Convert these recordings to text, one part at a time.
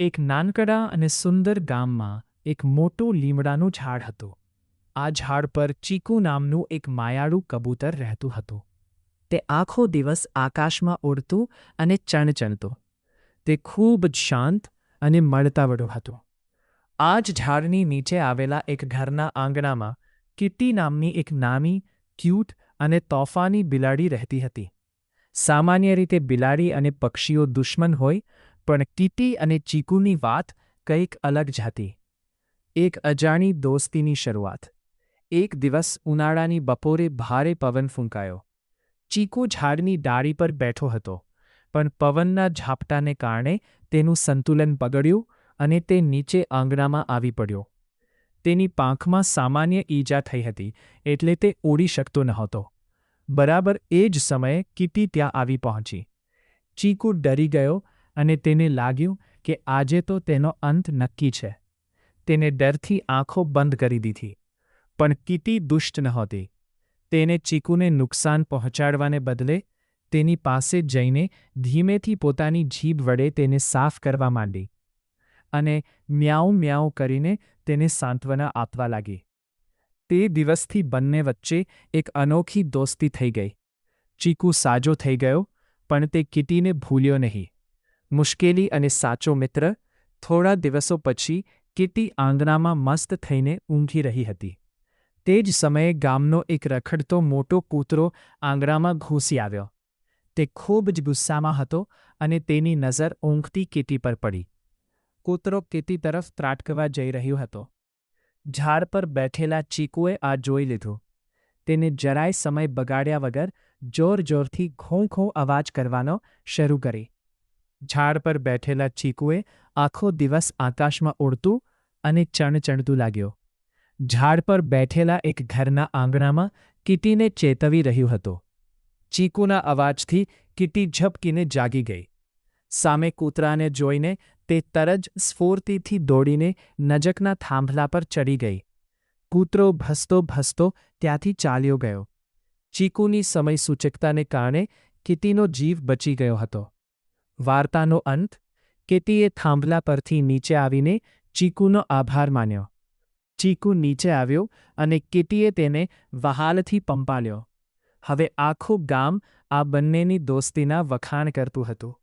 એક નાનકડા અને સુંદર ગામમાં એક મોટું લીમડાનું ઝાડ હતું. આ ઝાડ પર ચીકુ નામનું એક માયાળું કબૂતર રહેતું હતું. તે આખો દિવસ આકાશમાં ઉડતું અને ચણચણતું. તે ખૂબ જ શાંત અને મળતાવળું હતું. આ જ ઝાડની નીચે આવેલા એક ઘરના આંગણામાં કિટ્ટી નામની એક નાની, ક્યૂટ અને તોફાની બિલાડી રહેતી હતી. સામાન્ય રીતે બિલાડી અને પક્ષીઓ દુશ્મન હોય, પણ કિટ્ટી અને ચીકુની વાત કંઈક અલગ જ હતી. એક અજાણી દોસ્તીની શરૂઆત. એક દિવસ ઉનાળાની બપોરે ભારે પવન ફૂંકાયો. ચીકુ ઝાડની ડાળી પર બેઠો હતો, પણ પવનના ઝાપટાને કારણે તેનું સંતુલન બગડ્યું અને તે નીચે આંગણામાં આવી પડ્યો. તેની પાંખમાં સામાન્ય ઈજા થઈ હતી, એટલે તે ઉડી શકતો નહોતો. બરાબર એ જ સમયે કિટ્ટી ત્યાં આવી પહોંચી. ચીકુ ડરી ગયો અને તેને લાગ્યું કે આજે તો તેનો અંત નક્કી છે. તેને ડરથી આંખો બંધ કરી દીધી. પણ કિટ્ટી દુષ્ટ નહોતી. તેને ચીકુને નુકસાન પહોંચાડવાને બદલે તેની પાસે જઈને ધીમેથી પોતાની જીભ વડે તેને સાફ કરવા માંડી અને મ્યાઉ મ્યાઉ કરીને તેને સાંત્વના આપવા લાગી. તે દિવસથી બંને વચ્ચે એક અનોખી દોસ્તી થઈ ગઈ. ચીકુ સાજો થઈ ગયો, પણ તે કિટ્ટીને ભૂલ્યો નહીં. મુશ્કેલી અને સાચો મિત્ર. થોડા દિવસો પછી કિટ્ટી આંગણામાં મસ્ત થઈને ઊંઘી રહી હતી. તે જ સમયે ગામનો એક રખડતો મોટો કૂતરો આંગણામાં ઘૂસી આવ્યો. તે ખૂબ જ ગુસ્સામાં હતો અને તેની નજર ઊંઘતી કિટ્ટી પર પડી. કૂતરો કિટ્ટી તરફ ત્રાટકવા જઈ રહ્યો હતો. ઝાડ પર બેઠેલા ચીકુએ આ જોઈ લીધું. તેને જરાય સમય બગાડ્યા વગર જોર-જોરથી ઘોં-ઘોં અવાજ કરવાનો શરૂ કરી. ઝાડ પર બેઠેલા ચીકુએ આખો દિવસ આકાશમાં ઉડતું અને ચણચણતું લાગ્યો. ઝાડ પર બેઠેલા એક ઘરના આંગણામાં કિટ્ટીને ચેતવી રહ્યું હતું. ચીકુના અવાજથી કિટ્ટી ઝબકીને જાગી ગઈ. સામે કૂતરાને જોઈને તે તરત જ સ્ફૂર્તિથી દોડીને નજીકના થાંભલા પર ચડી ગઈ. કૂતરો ભસતો ભસતો ત્યાંથી ચાલ્યો ગયો. ચીકુની સમય સૂચકતાને કારણે કિટ્ટીનો જીવ બચી ગયો હતો. વાર્તાનો અંત. કિટ્ટીએ થાંભલા પરથી નીચે આવીને ચીકુનો આભાર માન્યો. ચીકુ નીચે આવ્યો અને કિટ્ટીએ તેને વહાલથી પંપાળ્યો. હવે આખું ગામ આ બંનેની દોસ્તીના વખાણ કરતું હતું.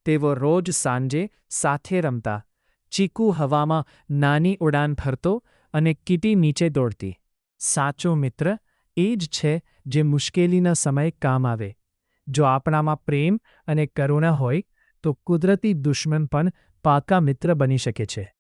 તેઓ રોજ સાંજે સાથે રમતા. ચીકુ હવામાં નાની ઉડાન ભરતો અને કિટ્ટી નીચે દોડતી. સાચો મિત્ર એ જ છે જે મુશ્કેલીના સમયે કામ આવે. જો આપણામાં પ્રેમ અને કરુણા હોય તો કુદરતી દુશ્મન પણ પાકા મિત્ર બની શકે છે.